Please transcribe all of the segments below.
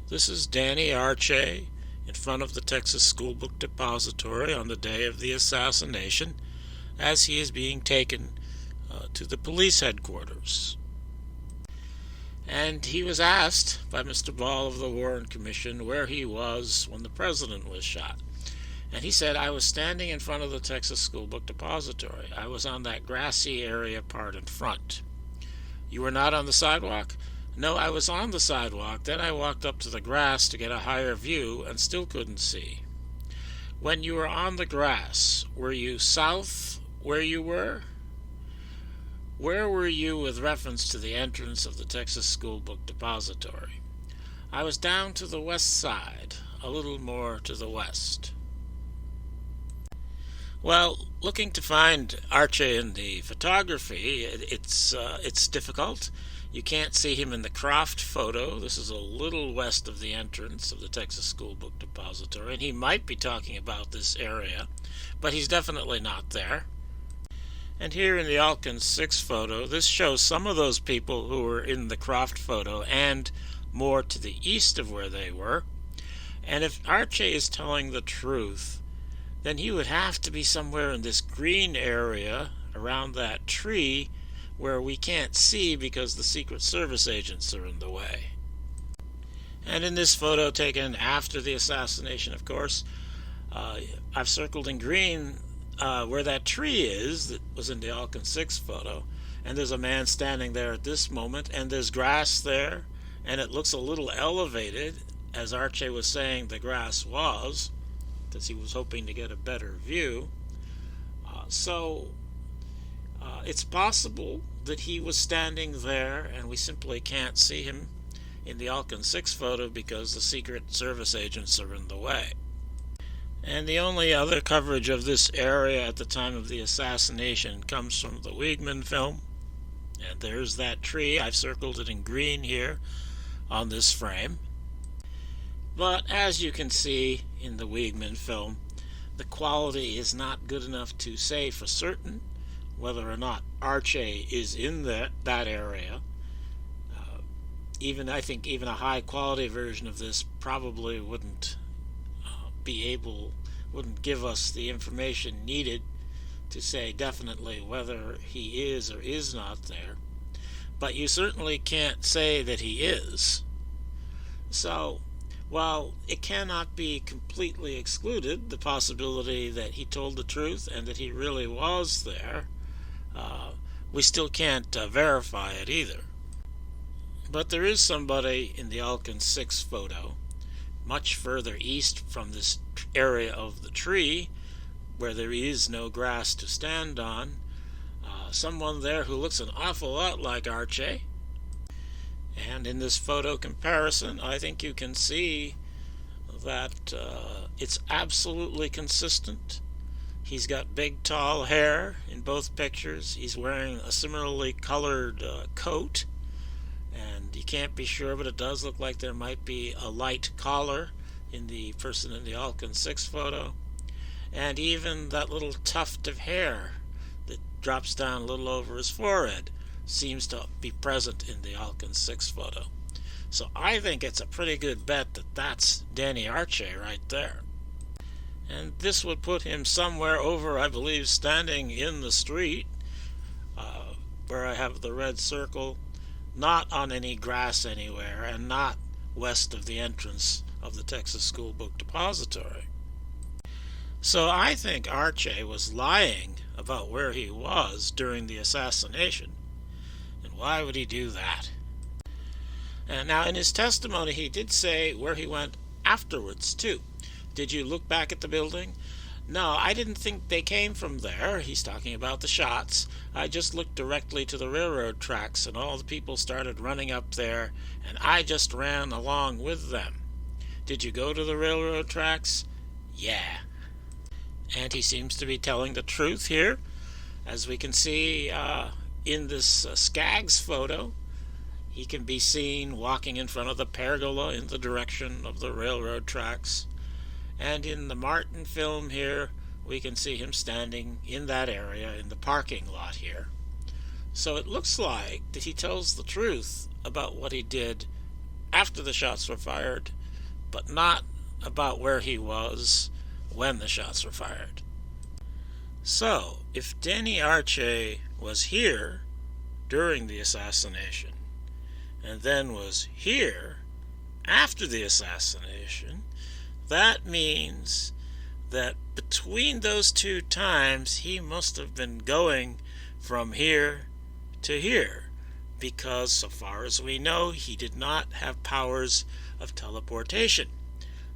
This is Danny Arce in front of the Texas School Book Depository on the day of the assassination as he is being taken to the police headquarters. And he was asked by Mr. Ball of the Warren Commission where he was when the president was shot. And he said, "I was standing in front of the Texas School Book Depository. I was on that grassy area part in front." "You were not on the sidewalk?" "No, I was on the sidewalk. Then I walked up to the grass to get a higher view and still couldn't see." "When you were on the grass, were you south where you were?" "Where were you with reference to the entrance of the Texas School Book Depository?" "I was down to the west side, a little more to the west." Well, looking to find Arce in the photography, it's difficult. You can't see him in the Croft photo. This is a little west of the entrance of the Texas School Book Depository, and he might be talking about this area, but he's definitely not there. And here in the Altgens 6 photo, this shows some of those people who were in the Croft photo and more to the east of where they were. And if Arce is telling the truth, then he would have to be somewhere in this green area around that tree where we can't see because the Secret Service agents are in the way. And in this photo taken after the assassination, of course, I've circled in green where that tree is that was in the Altgens 6 photo, and there's a man standing there at this moment, and there's grass there, and it looks a little elevated, as Arce was saying the grass was, because he was hoping to get a better view. So it's possible that he was standing there and we simply can't see him in the Altgens 6 photo because the Secret Service agents are in the way. And the only other coverage of this area at the time of the assassination comes from the Wiegman film. And there's that tree. I've circled it in green here on this frame. But as you can see in the Wiegman film, the quality is not good enough to say for certain whether or not Arce is in that area. I think even a high quality version of this probably wouldn't give us the information needed to say definitely whether he is or is not there. But you certainly can't say that he is. So while it cannot be completely excluded, the possibility that he told the truth and that he really was there, we still can't verify it either. But there is somebody in the Altgens 6 photo, much further east from this area of the tree, where there is no grass to stand on, someone there who looks an awful lot like Arce. And in this photo comparison, I think you can see that it's absolutely consistent. He's got big, tall hair in both pictures. He's wearing a similarly colored coat, and you can't be sure, but it does look like there might be a light collar in the person in the Altgens 6 photo. And even that little tuft of hair that drops down a little over his forehead seems to be present in the Altgens 6 photo. So I think it's a pretty good bet that that's Danny Arce right there. And this would put him somewhere over, I believe, standing in the street, where I have the red circle, not on any grass anywhere, and not west of the entrance of the Texas School Book Depository. So I think Arce was lying about where he was during the assassination. And why would he do that? And now in his testimony he did say where he went afterwards too. "Did you look back at the building?" "No, I didn't think they came from there." He's talking about the shots. "I just looked directly to the railroad tracks and all the people started running up there and I just ran along with them." "Did you go to the railroad tracks?" "Yeah." And he seems to be telling the truth here, as we can see in this Skaggs photo. He can be seen walking in front of the pergola in the direction of the railroad tracks. And in the Martin film here, we can see him standing in that area in the parking lot here. So it looks like that he tells the truth about what he did after the shots were fired, but not about where he was when the shots were fired. So, if Danny Arce was here during the assassination, and then was here after the assassination, that means that between those two times he must have been going from here to here, because so far as we know he did not have powers of teleportation.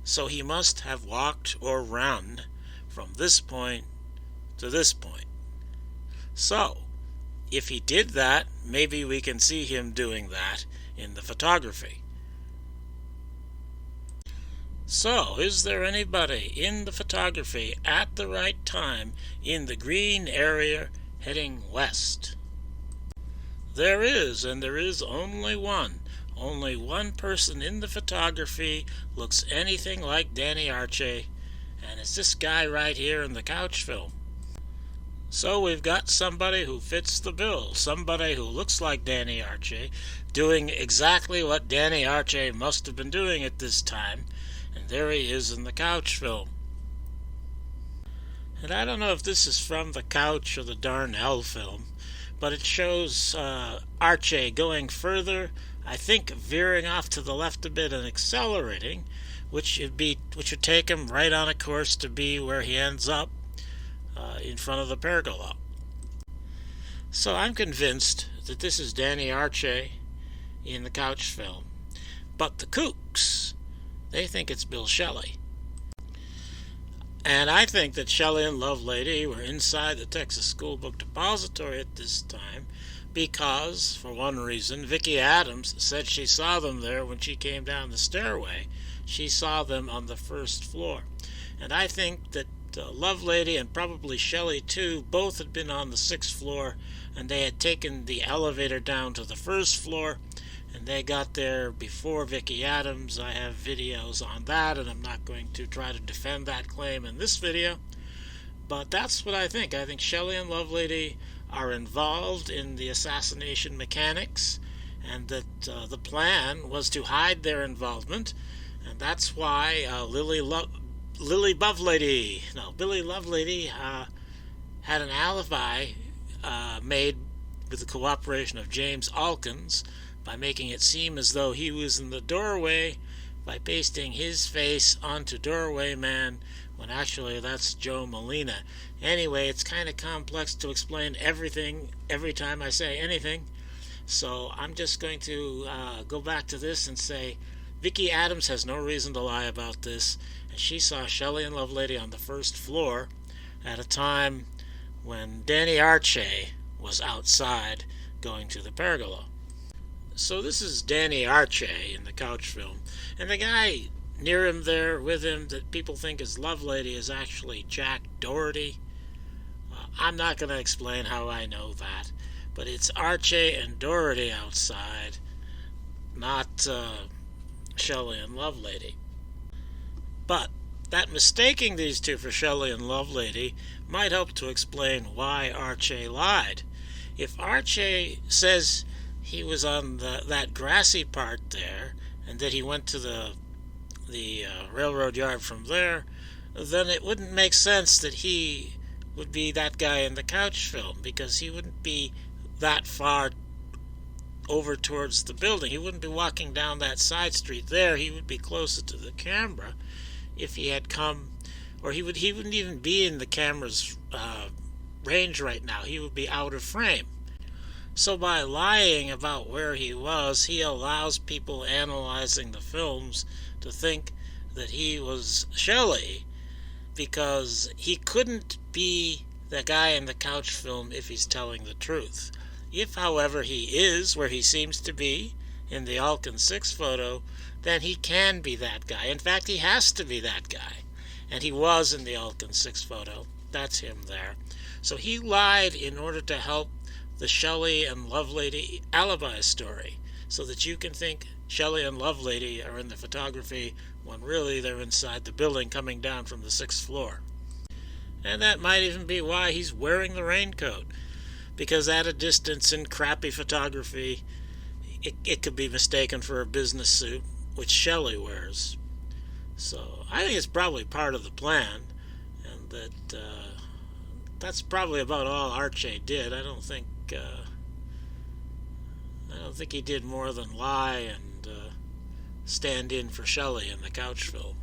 So he must have walked or run from this point to this point. So if he did that, maybe we can see him doing that in the photography. So, is there anybody in the photography at the right time in the green area heading west? There is, and there is only one. Only one person in the photography looks anything like Danny Arce, and it's this guy right here in the couch film. So we've got somebody who fits the bill, somebody who looks like Danny Arce, doing exactly what Danny Arce must have been doing at this time, and there he is in the couch film. And I don't know if this is from the Couch or the Darnell film, but it shows Arce going further, I think veering off to the left a bit and accelerating, which would take him right on a course to be where he ends up in front of the pergola. So I'm convinced that this is Danny Arce in the couch film. But the Kooks, they think it's Bill Shelley. And I think that Shelley and Lovelady were inside the Texas School Book Depository at this time because, for one reason, Vicki Adams said she saw them there when she came down the stairway. She saw them on the first floor. And I think that Lovelady and probably Shelley too both had been on the 6th floor, and they had taken the elevator down to the 1st floor, and they got there before Vicki Adams. I have videos on that, and I'm not going to try to defend that claim in this video, but that's what I think. I think Shelley and Lovelady are involved in the assassination mechanics, and that the plan was to hide their involvement, and that's why Billy Lovelady had an alibi made with the cooperation of James Altgens by making it seem as though he was in the doorway by pasting his face onto Doorway Man, when actually that's Joe Molina. Anyway, it's kind of complex to explain everything every time I say anything, so I'm just going to go back to this and say Vicki Adams has no reason to lie about this, and she saw Shelley and Lovelady on the 1st floor at a time when Danny Arce was outside going to the pergola. So this is Danny Arce in the couch film, and the guy near him there with him that people think is Lovelady is actually Jack Doherty. I'm not going to explain how I know that, but it's Arce and Doherty outside, not Shelley and Lovelady. But that mistaking these two for Shelley and Lovelady might help to explain why Arce lied. If Arce says he was on that grassy part there, and that he went to the railroad yard from there, then it wouldn't make sense that he would be that guy in the couch film, because he wouldn't be that far over towards the building. He wouldn't be walking down that side street there. He would be closer to the camera if he had come, or he wouldn't even be in the camera's range right now. He would be out of frame. So by lying about where he was, he allows people analyzing the films to think that he was Shelley, because he couldn't be the guy in the couch film if he's telling the truth. If, however, he is where he seems to be in the Altgens 6 photo, then he can be that guy. In fact, he has to be that guy. And he was in the Altgens 6 photo. That's him there. So he lied in order to help the Shelley and Lovelady alibi story, so that you can think Shelley and Lovelady are in the photography when really they're inside the building coming down from the 6th floor. And that might even be why he's wearing the raincoat, because at a distance in crappy photography, it could be mistaken for a business suit, which Shelley wears. So I think it's probably part of the plan, and that's probably about all Arce did. I don't think he did more than lie and stand in for Shelley in the Couchville.